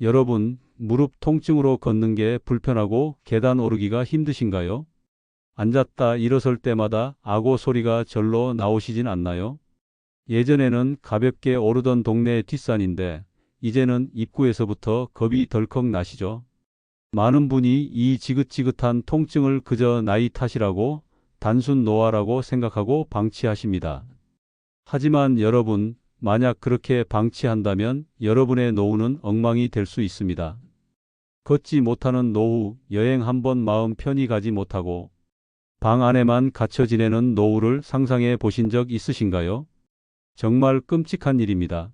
여러분, 무릎 통증으로 걷는 게 불편하고 계단 오르기가 힘드신가요? 앉았다 일어설 때마다 아고 소리가 절로 나오시진 않나요? 예전에는 가볍게 오르던 동네 뒷산인데 이제는 입구에서부터 겁이 덜컥 나시죠? 많은 분이 이 지긋지긋한 통증을 그저 나이 탓이라고, 단순 노화라고 생각하고 방치하십니다. 하지만 여러분, 만약 그렇게 방치한다면 여러분의 노후는 엉망이 될 수 있습니다. 걷지 못하는 노후, 여행 한번 마음 편히 가지 못하고 방 안에만 갇혀 지내는 노후를 상상해 보신 적 있으신가요? 정말 끔찍한 일입니다.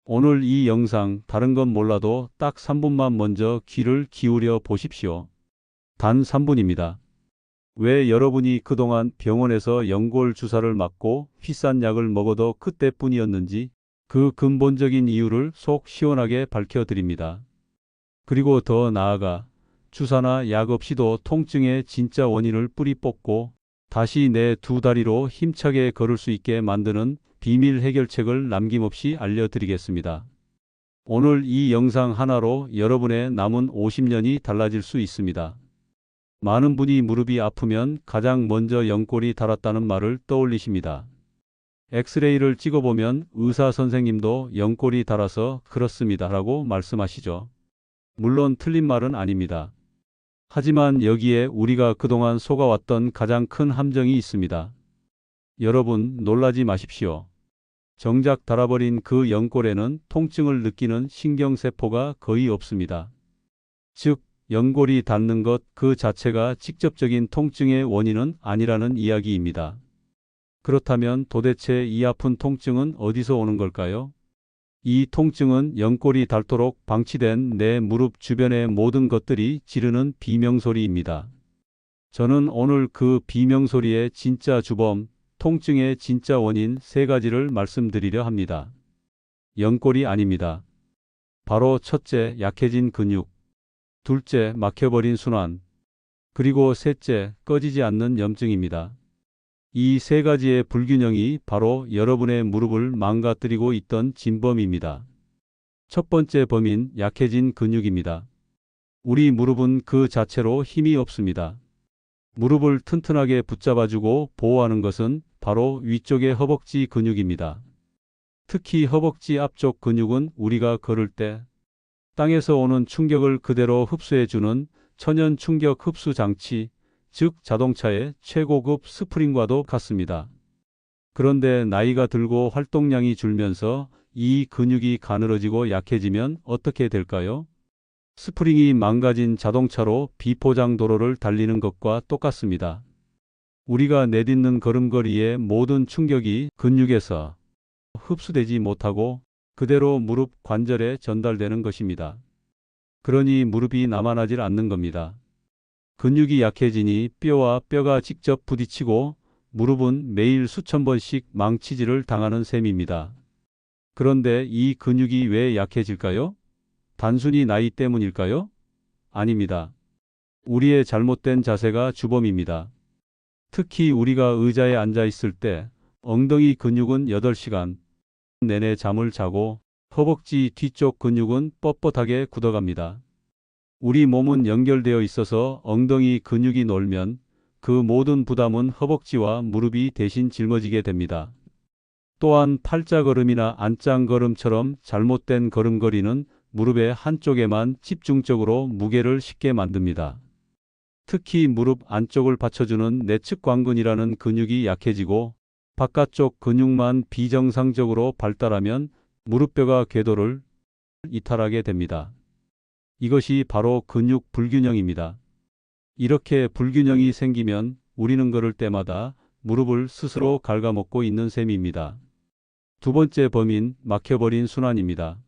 오늘 이 영상 다른 건 몰라도 딱 3분만 먼저 귀를 기울여 보십시오. 단 3분입니다. 왜 여러분이 그동안 병원에서 연골 주사를 맞고 비싼 약을 먹어도 그때뿐이었는지 그 근본적인 이유를 속 시원하게 밝혀드립니다. 그리고 더 나아가 주사나 약 없이도 통증의 진짜 원인을 뿌리 뽑고 다시 내 두 다리로 힘차게 걸을 수 있게 만드는 비밀 해결책을 남김없이 알려드리겠습니다. 오늘 이 영상 하나로 여러분의 남은 50년이 달라질 수 있습니다. 많은 분이 무릎이 아프면 가장 먼저 연골이 닳았다는 말을 떠올리십니다. 엑스레이를 찍어보면 의사 선생님도 연골이 닳아서 그렇습니다 라고 말씀하시죠. 물론 틀린 말은 아닙니다. 하지만 여기에 우리가 그동안 속아왔던 가장 큰 함정이 있습니다. 여러분, 놀라지 마십시오. 정작 닳아버린 그 연골에는 통증을 느끼는 신경세포가 거의 없습니다. 즉, 연골이 닳는 것 그 자체가 직접적인 통증의 원인은 아니라는 이야기입니다. 그렇다면 도대체 이 아픈 통증은 어디서 오는 걸까요? 이 통증은 연골이 닳도록 방치된 내 무릎 주변의 모든 것들이 지르는 비명소리입니다. 저는 오늘 그 비명소리의 진짜 주범, 통증의 진짜 원인 세 가지를 말씀드리려 합니다. 연골이 아닙니다. 바로 첫째, 약해진 근육. 둘째, 막혀버린 순환. 그리고 셋째, 꺼지지 않는 염증입니다. 이 세 가지의 불균형이 바로 여러분의 무릎을 망가뜨리고 있던 진범입니다. 첫 번째 범인, 약해진 근육입니다. 우리 무릎은 그 자체로 힘이 없습니다. 무릎을 튼튼하게 붙잡아주고 보호하는 것은 바로 위쪽의 허벅지 근육입니다. 특히 허벅지 앞쪽 근육은 우리가 걸을 때 땅에서 오는 충격을 그대로 흡수해주는 천연 충격 흡수 장치, 즉 자동차의 최고급 스프링과도 같습니다. 그런데 나이가 들고 활동량이 줄면서 이 근육이 가늘어지고 약해지면 어떻게 될까요? 스프링이 망가진 자동차로 비포장 도로를 달리는 것과 똑같습니다. 우리가 내딛는 걸음걸이의 모든 충격이 근육에서 흡수되지 못하고 그대로 무릎 관절에 전달되는 것입니다. 그러니 무릎이 남아나질 않는 겁니다. 근육이 약해지니 뼈와 뼈가 직접 부딪히고 무릎은 매일 수천 번씩 망치질을 당하는 셈입니다. 그런데 이 근육이 왜 약해질까요? 단순히 나이 때문일까요? 아닙니다. 우리의 잘못된 자세가 주범입니다. 특히 우리가 의자에 앉아 있을 때 엉덩이 근육은 8시간 내내 잠을 자고 허벅지 뒤쪽 근육은 뻣뻣하게 굳어갑니다. 우리 몸은 연결되어 있어서 엉덩이 근육이 놀면 그 모든 부담은 허벅지와 무릎이 대신 짊어지게 됩니다. 또한 팔자걸음이나 안짱걸음처럼 잘못된 걸음걸이는 무릎의 한쪽에만 집중적으로 무게를 싣게 만듭니다. 특히 무릎 안쪽을 받쳐주는 내측관근이라는 근육이 약해지고 바깥쪽 근육만 비정상적으로 발달하면 무릎뼈가 궤도를 이탈하게 됩니다. 이것이 바로 근육 불균형입니다. 이렇게 불균형이 생기면 우리는 걸을 때마다 무릎을 스스로 갉아먹고 있는 셈입니다. 두 번째 범인, 막혀버린 순환입니다.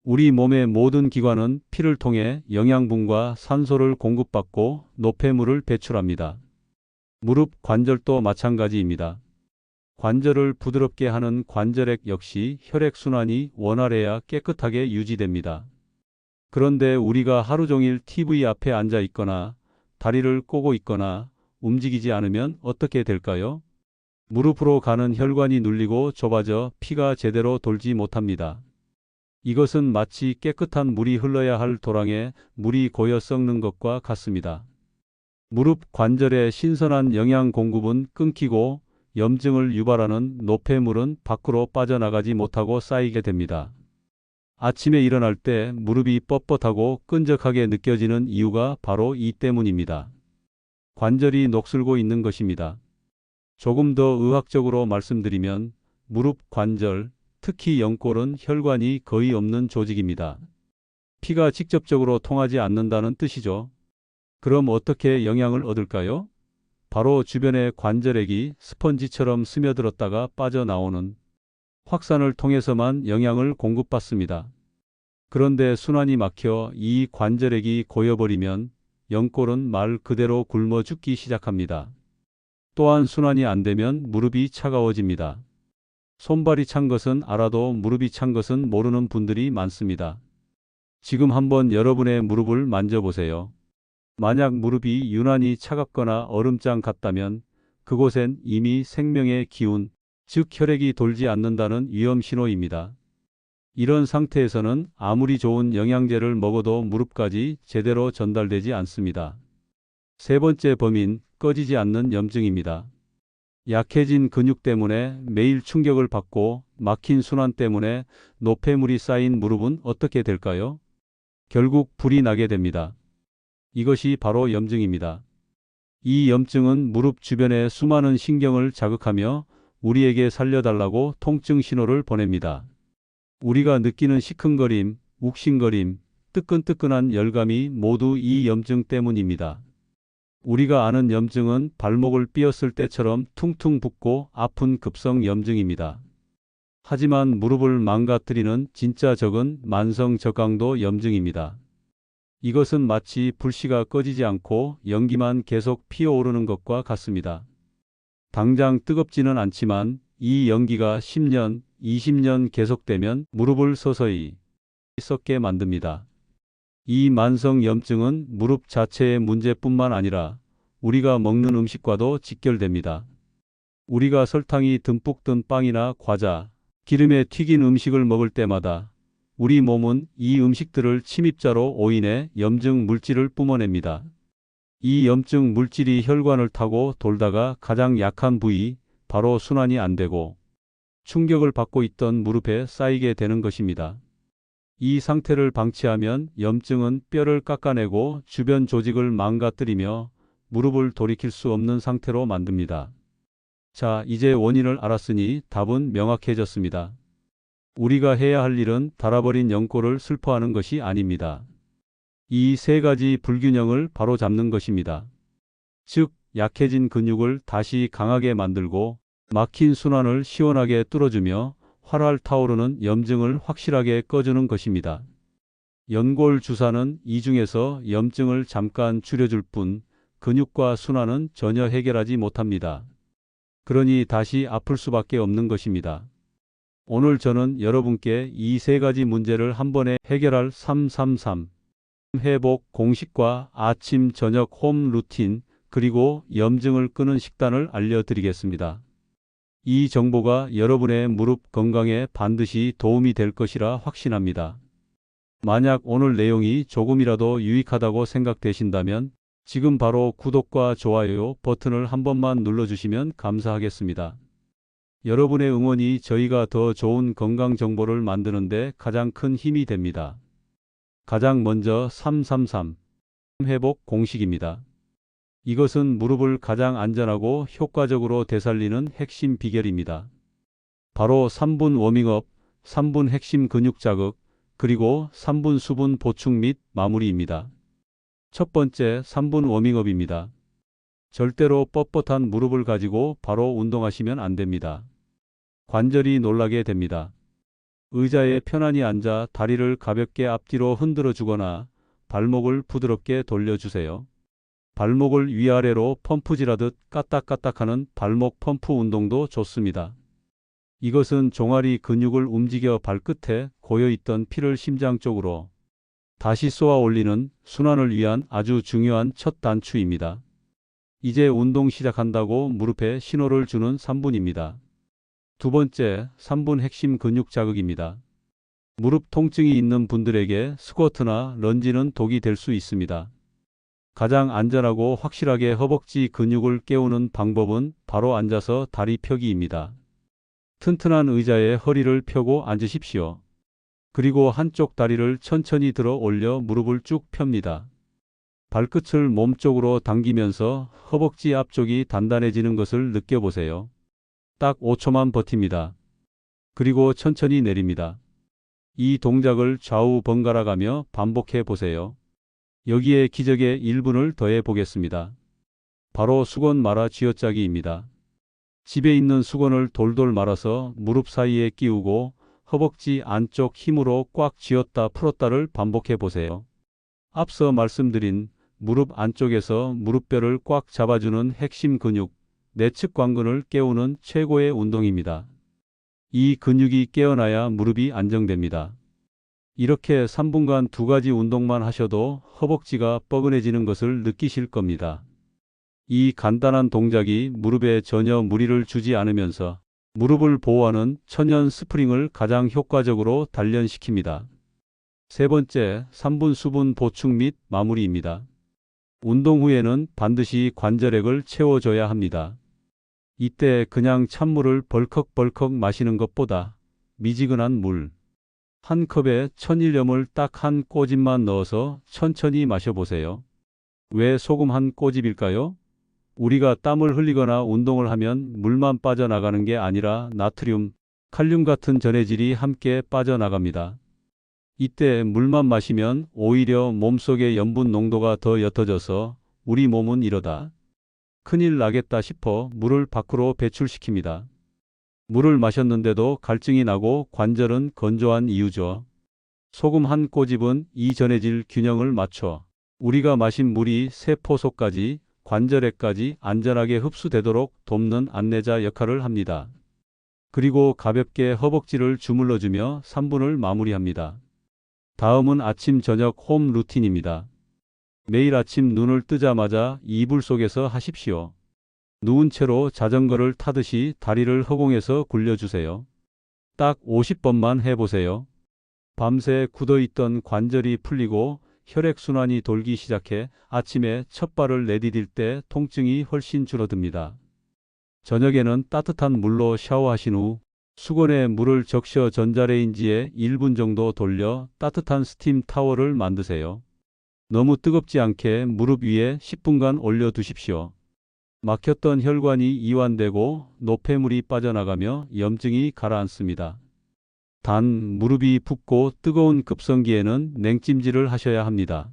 우리 몸의 모든 기관은 피를 통해 영양분과 산소를 공급받고 노폐물을 배출합니다. 무릎 관절도 마찬가지입니다. 관절을 부드럽게 하는 관절액 역시 혈액순환이 원활해야 깨끗하게 유지됩니다. 그런데 우리가 하루 종일 TV 앞에 앉아 있거나 다리를 꼬고 있거나 움직이지 않으면 어떻게 될까요? 무릎으로 가는 혈관이 눌리고 좁아져 피가 제대로 돌지 못합니다. 이것은 마치 깨끗한 물이 흘러야 할 도랑에 물이 고여 썩는 것과 같습니다. 무릎 관절의 신선한 영양 공급은 끊기고 염증을 유발하는 노폐물은 밖으로 빠져나가지 못하고 쌓이게 됩니다. 아침에 일어날 때 무릎이 뻣뻣하고 끈적하게 느껴지는 이유가 바로 이 때문입니다. 관절이 녹슬고 있는 것입니다. 조금 더 의학적으로 말씀드리면 무릎 관절, 특히 연골은 혈관이 거의 없는 조직입니다. 피가 직접적으로 통하지 않는다는 뜻이죠. 그럼 어떻게 영양을 얻을까요? 바로 주변의 관절액이 스펀지처럼 스며들었다가 빠져나오는 확산을 통해서만 영양을 공급받습니다. 그런데 순환이 막혀 이 관절액이 고여버리면 연골은 말 그대로 굶어 죽기 시작합니다. 또한 순환이 안 되면 무릎이 차가워집니다. 손발이 찬 것은 알아도 무릎이 찬 것은 모르는 분들이 많습니다. 지금 한번 여러분의 무릎을 만져보세요. 만약 무릎이 유난히 차갑거나 얼음장 같다면 그곳엔 이미 생명의 기운, 즉 혈액이 돌지 않는다는 위험 신호입니다. 이런 상태에서는 아무리 좋은 영양제를 먹어도 무릎까지 제대로 전달되지 않습니다. 세 번째 범인, 꺼지지 않는 염증입니다. 약해진 근육 때문에 매일 충격을 받고 막힌 순환 때문에 노폐물이 쌓인 무릎은 어떻게 될까요? 결국 불이 나게 됩니다. 이것이 바로 염증입니다. 이 염증은 무릎 주변의 수많은 신경을 자극하며 우리에게 살려달라고 통증 신호를 보냅니다. 우리가 느끼는 시큰거림, 욱신거림, 뜨끈뜨끈한 열감이 모두 이 염증 때문입니다. 우리가 아는 염증은 발목을 삐었을 때처럼 퉁퉁 붓고 아픈 급성 염증입니다. 하지만 무릎을 망가뜨리는 진짜 적은 만성 저강도 염증입니다. 이것은 마치 불씨가 꺼지지 않고 연기만 계속 피어오르는 것과 같습니다. 당장 뜨겁지는 않지만 이 연기가 10년, 20년 계속되면 무릎을 서서히 썩게 만듭니다. 이 만성 염증은 무릎 자체의 문제뿐만 아니라 우리가 먹는 음식과도 직결됩니다. 우리가 설탕이 듬뿍 든 빵이나 과자, 기름에 튀긴 음식을 먹을 때마다 우리 몸은 이 음식들을 침입자로 오인해 염증 물질을 뿜어냅니다. 이 염증 물질이 혈관을 타고 돌다가 가장 약한 부위, 바로 순환이 안 되고 충격을 받고 있던 무릎에 쌓이게 되는 것입니다. 이 상태를 방치하면 염증은 뼈를 깎아내고 주변 조직을 망가뜨리며 무릎을 돌이킬 수 없는 상태로 만듭니다. 자, 이제 원인을 알았으니 답은 명확해졌습니다. 우리가 해야 할 일은 닳아버린 연골을 슬퍼하는 것이 아닙니다. 이 세 가지 불균형을 바로잡는 것입니다. 즉, 약해진 근육을 다시 강하게 만들고 막힌 순환을 시원하게 뚫어주며 활활 타오르는 염증을 확실하게 꺼주는 것입니다. 연골 주사는 이 중에서 염증을 잠깐 줄여줄 뿐 근육과 순환은 전혀 해결하지 못합니다. 그러니 다시 아플 수밖에 없는 것입니다. 오늘 저는 여러분께 이 세 가지 문제를 한 번에 해결할 333 회복 공식과 아침 저녁 홈 루틴 그리고 염증을 끄는 식단을 알려드리겠습니다. 이 정보가 여러분의 무릎 건강에 반드시 도움이 될 것이라 확신합니다. 만약 오늘 내용이 조금이라도 유익하다고 생각되신다면 지금 바로 구독과 좋아요 버튼을 한 번만 눌러주시면 감사하겠습니다. 여러분의 응원이 저희가 더 좋은 건강 정보를 만드는 데 가장 큰 힘이 됩니다. 가장 먼저 333 회복 공식입니다. 이것은 무릎을 가장 안전하고 효과적으로 되살리는 핵심 비결입니다. 바로 3분 워밍업, 3분 핵심 근육 자극, 그리고 3분 수분 보충 및 마무리입니다. 첫 번째 3분 워밍업입니다. 절대로 뻣뻣한 무릎을 가지고 바로 운동하시면 안 됩니다. 관절이 놀라게 됩니다. 의자에 편안히 앉아 다리를 가볍게 앞뒤로 흔들어 주거나 발목을 부드럽게 돌려주세요. 발목을 위아래로 펌프질하듯 까딱까딱하는 발목 펌프 운동도 좋습니다. 이것은 종아리 근육을 움직여 발끝에 고여있던 피를 심장 쪽으로 다시 쏘아 올리는 순환을 위한 아주 중요한 첫 단추입니다. 이제 운동 시작한다고 무릎에 신호를 주는 3분입니다. 두 번째, 3분 핵심 근육 자극입니다. 무릎 통증이 있는 분들에게 스쿼트나 런지는 독이 될 수 있습니다. 가장 안전하고 확실하게 허벅지 근육을 깨우는 방법은 바로 앉아서 다리 펴기입니다. 튼튼한 의자에 허리를 펴고 앉으십시오. 그리고 한쪽 다리를 천천히 들어 올려 무릎을 쭉 펴니다. 발끝을 몸쪽으로 당기면서 허벅지 앞쪽이 단단해지는 것을 느껴보세요. 딱 5초만 버팁니다. 그리고 천천히 내립니다. 이 동작을 좌우 번갈아 가며 반복해 보세요. 여기에 기적의 1분을 더해 보겠습니다. 바로 수건 말아 쥐어짜기입니다. 집에 있는 수건을 돌돌 말아서 무릎 사이에 끼우고 허벅지 안쪽 힘으로 꽉 쥐었다 풀었다를 반복해 보세요. 앞서 말씀드린 무릎 안쪽에서 무릎뼈를 꽉 잡아주는 핵심 근육, 내측 관근을 깨우는 최고의 운동입니다. 이 근육이 깨어나야 무릎이 안정됩니다. 이렇게 3분간 2가지 운동만 하셔도 허벅지가 뻐근해지는 것을 느끼실 겁니다. 이 간단한 동작이 무릎에 전혀 무리를 주지 않으면서 무릎을 보호하는 천연 스프링을 가장 효과적으로 단련시킵니다. 세 번째, 3분 수분 보충 및 마무리입니다. 운동 후에는 반드시 관절액을 채워줘야 합니다. 이때 그냥 찬물을 벌컥벌컥 마시는 것보다 미지근한 물 한 컵에 천일염을 딱 한 꼬집만 넣어서 천천히 마셔보세요. 왜 소금 한 꼬집일까요? 우리가 땀을 흘리거나 운동을 하면 물만 빠져나가는 게 아니라 나트륨, 칼륨 같은 전해질이 함께 빠져나갑니다. 이때 물만 마시면 오히려 몸속의 염분 농도가 더 옅어져서 우리 몸은 이러다 큰일 나겠다 싶어 물을 밖으로 배출시킵니다. 물을 마셨는데도 갈증이 나고 관절은 건조한 이유죠. 소금 한 꼬집은 이 전해질 균형을 맞춰 우리가 마신 물이 세포 속까지 관절에까지 안전하게 흡수되도록 돕는 안내자 역할을 합니다. 그리고 가볍게 허벅지를 주물러주며 3분을 마무리합니다. 다음은 아침 저녁 홈 루틴입니다. 매일 아침 눈을 뜨자마자 이불 속에서 하십시오. 누운 채로 자전거를 타듯이 다리를 허공에서 굴려주세요. 딱 50번만 해보세요. 밤새 굳어있던 관절이 풀리고 혈액순환이 돌기 시작해 아침에 첫 발을 내디딜 때 통증이 훨씬 줄어듭니다. 저녁에는 따뜻한 물로 샤워하신 후 수건에 물을 적셔 전자레인지에 1분 정도 돌려 따뜻한 스팀 타월을 만드세요. 너무 뜨겁지 않게 무릎 위에 10분간 올려두십시오. 막혔던 혈관이 이완되고 노폐물이 빠져나가며 염증이 가라앉습니다. 단 무릎이 붓고 뜨거운 급성기에는 냉찜질을 하셔야 합니다.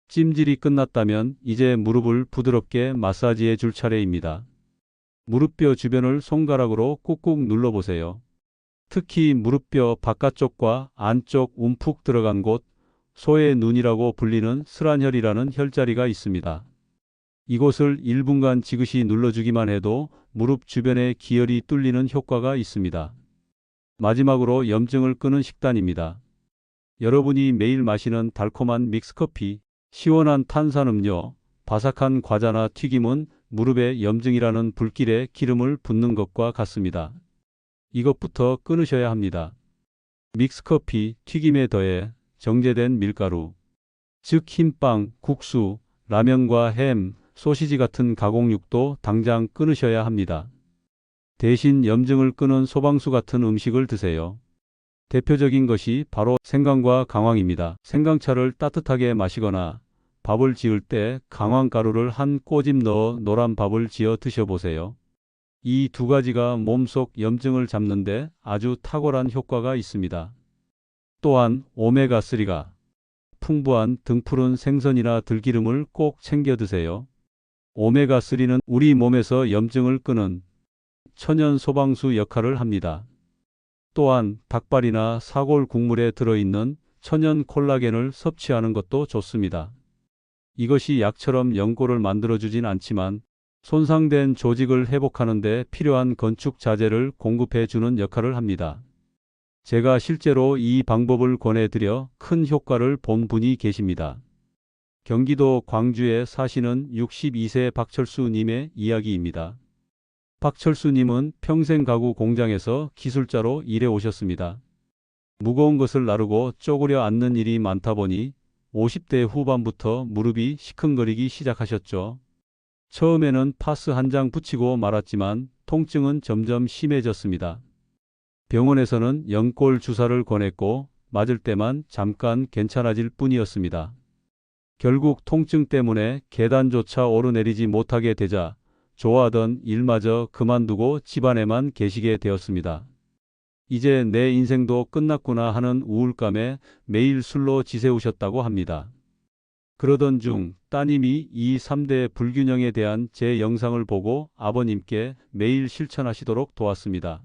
찜질이 끝났다면 이제 무릎을 부드럽게 마사지해 줄 차례입니다. 무릎뼈 주변을 손가락으로 꾹꾹 눌러보세요. 특히 무릎뼈 바깥쪽과 안쪽 움푹 들어간 곳, 소의 눈이라고 불리는 스란혈이라는 혈자리가 있습니다. 이곳을 1분간 지그시 눌러주기만 해도 무릎 주변에 기혈이 뚫리는 효과가 있습니다. 마지막으로 염증을 끄는 식단입니다. 여러분이 매일 마시는 달콤한 믹스커피, 시원한 탄산음료, 바삭한 과자나 튀김은 무릎에 염증이라는 불길에 기름을 붓는 것과 같습니다. 이것부터 끊으셔야 합니다. 믹스커피, 튀김에 더해 정제된 밀가루, 즉 흰빵, 국수, 라면과 햄, 소시지 같은 가공육도 당장 끊으셔야 합니다. 대신 염증을 끄는 소방수 같은 음식을 드세요. 대표적인 것이 바로 생강과 강황입니다. 생강차를 따뜻하게 마시거나 밥을 지을 때 강황가루를 한 꼬집 넣어 노란 밥을 지어 드셔보세요. 이 2가지가 몸속 염증을 잡는데 아주 탁월한 효과가 있습니다. 또한 오메가3가 풍부한 등푸른 생선이나 들기름을 꼭 챙겨 드세요. 오메가3는 우리 몸에서 염증을 끄는 천연 소방수 역할을 합니다. 또한 닭발이나 사골 국물에 들어있는 천연 콜라겐을 섭취하는 것도 좋습니다. 이것이 약처럼 연골을 만들어주진 않지만 손상된 조직을 회복하는 데 필요한 건축 자재를 공급해 주는 역할을 합니다. 제가 실제로 이 방법을 권해드려 큰 효과를 본 분이 계십니다. 경기도 광주에 사시는 62세 박철수 님의 이야기입니다. 박철수 님은 평생 가구 공장에서 기술자로 일해 오셨습니다. 무거운 것을 나르고 쪼그려 앉는 일이 많다 보니 50대 후반부터 무릎이 시큰거리기 시작하셨죠. 처음에는 파스 한 장 붙이고 말았지만 통증은 점점 심해졌습니다. 병원에서는 연골 주사를 권했고 맞을 때만 잠깐 괜찮아질 뿐이었습니다. 결국 통증 때문에 계단조차 오르내리지 못하게 되자 좋아하던 일마저 그만두고 집안에만 계시게 되었습니다. 이제 내 인생도 끝났구나 하는 우울감에 매일 술로 지새우셨다고 합니다. 그러던 중 따님이 이 3대 불균형에 대한 제 영상을 보고 아버님께 매일 실천하시도록 도왔습니다.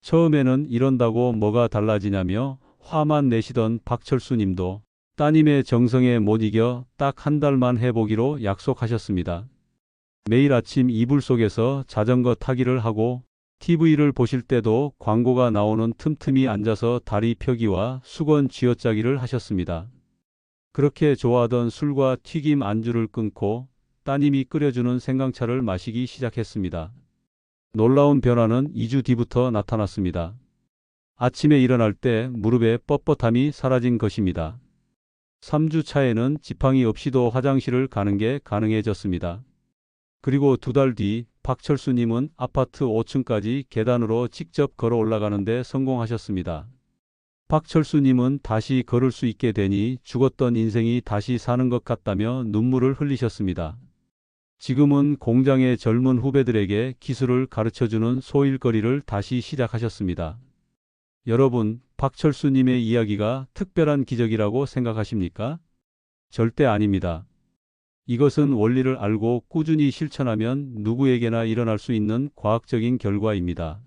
처음에는 이런다고 뭐가 달라지냐며 화만 내시던 박철수 님도 따님의 정성에 못 이겨 딱 한 달만 해보기로 약속하셨습니다. 매일 아침 이불 속에서 자전거 타기를 하고 TV를 보실 때도 광고가 나오는 틈틈이 앉아서 다리 펴기와 수건 쥐어짜기를 하셨습니다. 그렇게 좋아하던 술과 튀김 안주를 끊고 따님이 끓여주는 생강차를 마시기 시작했습니다. 놀라운 변화는 2주 뒤부터 나타났습니다. 아침에 일어날 때 무릎의 뻣뻣함이 사라진 것입니다. 3주 차에는 지팡이 없이도 화장실을 가는 게 가능해졌습니다. 그리고 2달 뒤 박철수님은 아파트 5층까지 계단으로 직접 걸어 올라가는데 성공하셨습니다. 박철수님은 다시 걸을 수 있게 되니 죽었던 인생이 다시 사는 것 같다며 눈물을 흘리셨습니다. 지금은 공장의 젊은 후배들에게 기술을 가르쳐주는 소일거리를 다시 시작하셨습니다. 여러분, 박철수님의 이야기가 특별한 기적이라고 생각하십니까? 절대 아닙니다. 이것은 원리를 알고 꾸준히 실천하면 누구에게나 일어날 수 있는 과학적인 결과입니다.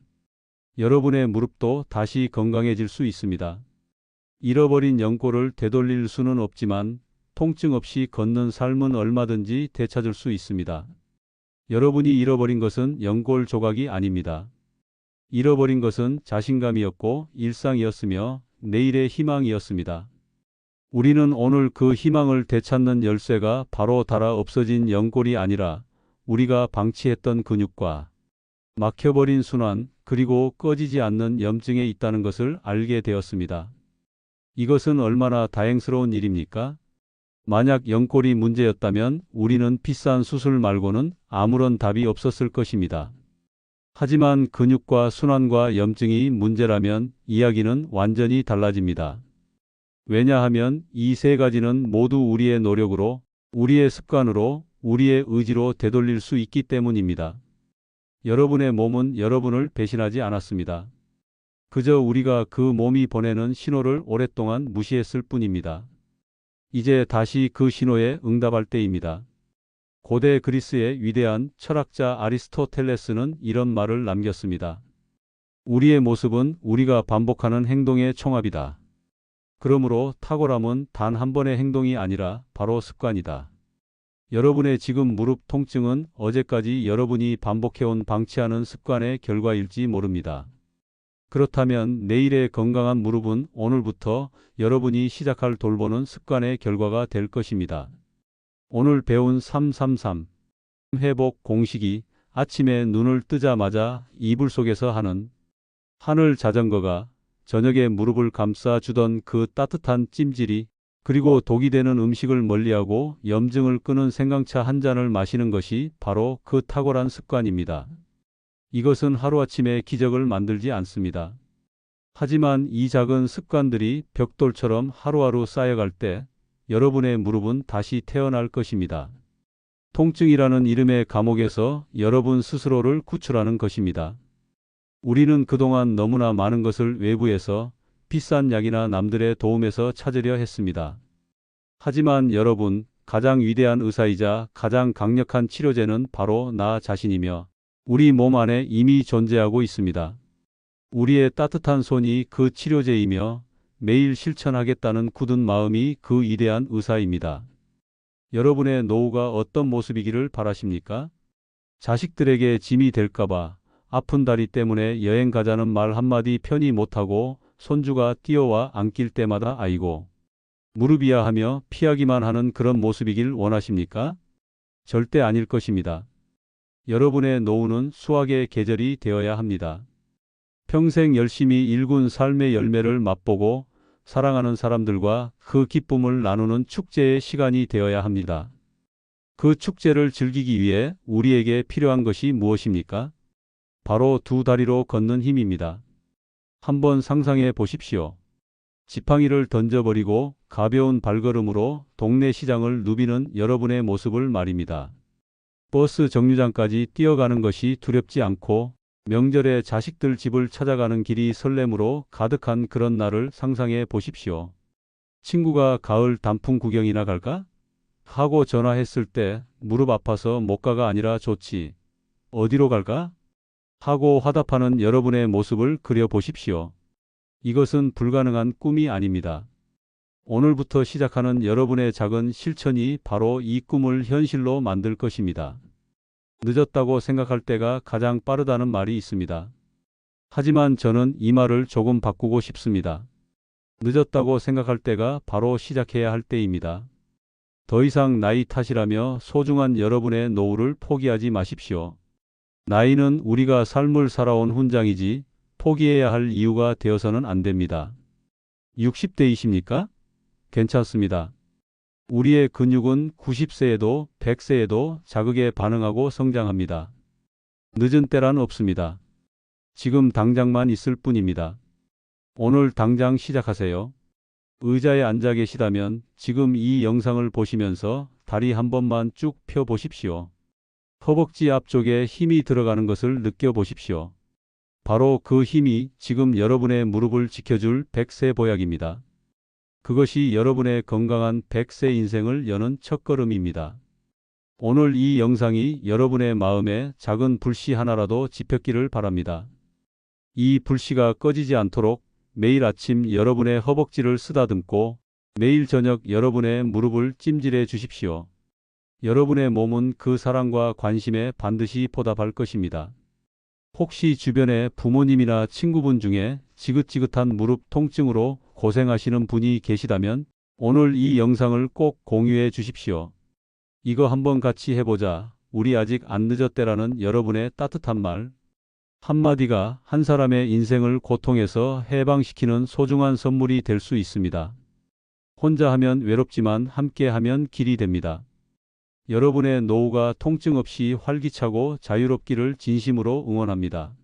여러분의 무릎도 다시 건강해질 수 있습니다. 잃어버린 연골을 되돌릴 수는 없지만 통증 없이 걷는 삶은 얼마든지 되찾을 수 있습니다. 여러분이 잃어버린 것은 연골 조각이 아닙니다. 잃어버린 것은 자신감이었고 일상이었으며 내일의 희망이었습니다. 우리는 오늘 그 희망을 되찾는 열쇠가 바로 닳아 없어진 연골이 아니라 우리가 방치했던 근육과 막혀버린 순환 그리고 꺼지지 않는 염증에 있다는 것을 알게 되었습니다. 이것은 얼마나 다행스러운 일입니까? 만약 연골이 문제였다면 우리는 비싼 수술 말고는 아무런 답이 없었을 것입니다. 하지만 근육과 순환과 염증이 문제라면 이야기는 완전히 달라집니다. 왜냐하면 이 세 가지는 모두 우리의 노력으로, 우리의 습관으로, 우리의 의지로 되돌릴 수 있기 때문입니다. 여러분의 몸은 여러분을 배신하지 않았습니다. 그저 우리가 그 몸이 보내는 신호를 오랫동안 무시했을 뿐입니다. 이제 다시 그 신호에 응답할 때입니다. 고대 그리스의 위대한 철학자 아리스토텔레스는 이런 말을 남겼습니다. 우리의 모습은 우리가 반복하는 행동의 총합이다. 그러므로 탁월함은 단 한 번의 행동이 아니라 바로 습관이다. 여러분의 지금 무릎 통증은 어제까지 여러분이 반복해온 방치하는 습관의 결과일지 모릅니다. 그렇다면 내일의 건강한 무릎은 오늘부터 여러분이 시작할 돌보는 습관의 결과가 될 것입니다. 오늘 배운 333 회복 공식이 아침에 눈을 뜨자마자 이불 속에서 하는 하늘 자전거가 저녁에 무릎을 감싸주던 그 따뜻한 찜질이 그리고 독이 되는 음식을 멀리하고 염증을 끄는 생강차 한 잔을 마시는 것이 바로 그 탁월한 습관입니다. 이것은 하루아침에 기적을 만들지 않습니다. 하지만 이 작은 습관들이 벽돌처럼 하루하루 쌓여갈 때 여러분의 무릎은 다시 태어날 것입니다. 통증이라는 이름의 감옥에서 여러분 스스로를 구출하는 것입니다. 우리는 그동안 너무나 많은 것을 외부에서 비싼 약이나 남들의 도움에서 찾으려 했습니다. 하지만 여러분, 가장 위대한 의사이자 가장 강력한 치료제는 바로 나 자신이며 우리 몸 안에 이미 존재하고 있습니다. 우리의 따뜻한 손이 그 치료제이며 매일 실천하겠다는 굳은 마음이 그 위대한 의사입니다. 여러분의 노후가 어떤 모습이기를 바라십니까? 자식들에게 짐이 될까봐 아픈 다리 때문에 여행 가자는 말 한마디 편히 못하고 손주가 뛰어와 안길 때마다 아이고 무릎이야 하며 피하기만 하는 그런 모습이길 원하십니까? 절대 아닐 것입니다. 여러분의 노후는 수확의 계절이 되어야 합니다. 평생 열심히 일군 삶의 열매를 맛보고 사랑하는 사람들과 그 기쁨을 나누는 축제의 시간이 되어야 합니다. 그 축제를 즐기기 위해 우리에게 필요한 것이 무엇입니까? 바로 두 다리로 걷는 힘입니다. 한번 상상해 보십시오. 지팡이를 던져버리고 가벼운 발걸음으로 동네 시장을 누비는 여러분의 모습을 말입니다. 버스 정류장까지 뛰어가는 것이 두렵지 않고 명절에 자식들 집을 찾아가는 길이 설렘으로 가득한 그런 날을 상상해 보십시오. 친구가 가을 단풍 구경이나 갈까? 하고 전화했을 때 무릎 아파서 못 가가 아니라 좋지. 어디로 갈까? 하고 화답하는 여러분의 모습을 그려 보십시오. 이것은 불가능한 꿈이 아닙니다. 오늘부터 시작하는 여러분의 작은 실천이 바로 이 꿈을 현실로 만들 것입니다. 늦었다고 생각할 때가 가장 빠르다는 말이 있습니다. 하지만 저는 이 말을 조금 바꾸고 싶습니다. 늦었다고 생각할 때가 바로 시작해야 할 때입니다. 더 이상 나이 탓이라며 소중한 여러분의 노후를 포기하지 마십시오. 나이는 우리가 삶을 살아온 훈장이지 포기해야 할 이유가 되어서는 안 됩니다. 60대이십니까? 괜찮습니다. 우리의 근육은 90세에도 100세에도 자극에 반응하고 성장합니다. 늦은 때란 없습니다. 지금 당장만 있을 뿐입니다. 오늘 당장 시작하세요. 의자에 앉아 계시다면 지금 이 영상을 보시면서 다리 한 번만 쭉 펴 보십시오. 허벅지 앞쪽에 힘이 들어가는 것을 느껴보십시오. 바로 그 힘이 지금 여러분의 무릎을 지켜줄 100세 보약입니다. 그것이 여러분의 건강한 100세 인생을 여는 첫걸음입니다. 오늘 이 영상이 여러분의 마음에 작은 불씨 하나라도 지폈기를 바랍니다. 이 불씨가 꺼지지 않도록 매일 아침 여러분의 허벅지를 쓰다듬고 매일 저녁 여러분의 무릎을 찜질해 주십시오. 여러분의 몸은 그 사랑과 관심에 반드시 보답할 것입니다. 혹시 주변에 부모님이나 친구분 중에 지긋지긋한 무릎 통증으로 고생하시는 분이 계시다면 오늘 이 영상을 꼭 공유해 주십시오. 이거 한번 같이 해보자. 우리 아직 안 늦었대라는 여러분의 따뜻한 말 한마디가 한 사람의 인생을 고통에서 해방시키는 소중한 선물이 될 수 있습니다. 혼자 하면 외롭지만 함께 하면 길이 됩니다. 여러분의 노후가 통증 없이 활기차고 자유롭기를 진심으로 응원합니다.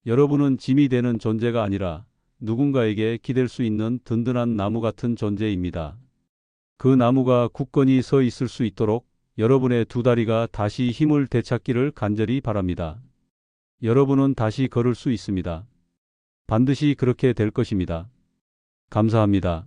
여러분은 짐이 되는 존재가 아니라 누군가에게 기댈 수 있는 든든한 나무 같은 존재입니다. 그 나무가 굳건히 서 있을 수 있도록 여러분의 두 다리가 다시 힘을 되찾기를 간절히 바랍니다. 여러분은 다시 걸을 수 있습니다. 반드시 그렇게 될 것입니다. 감사합니다.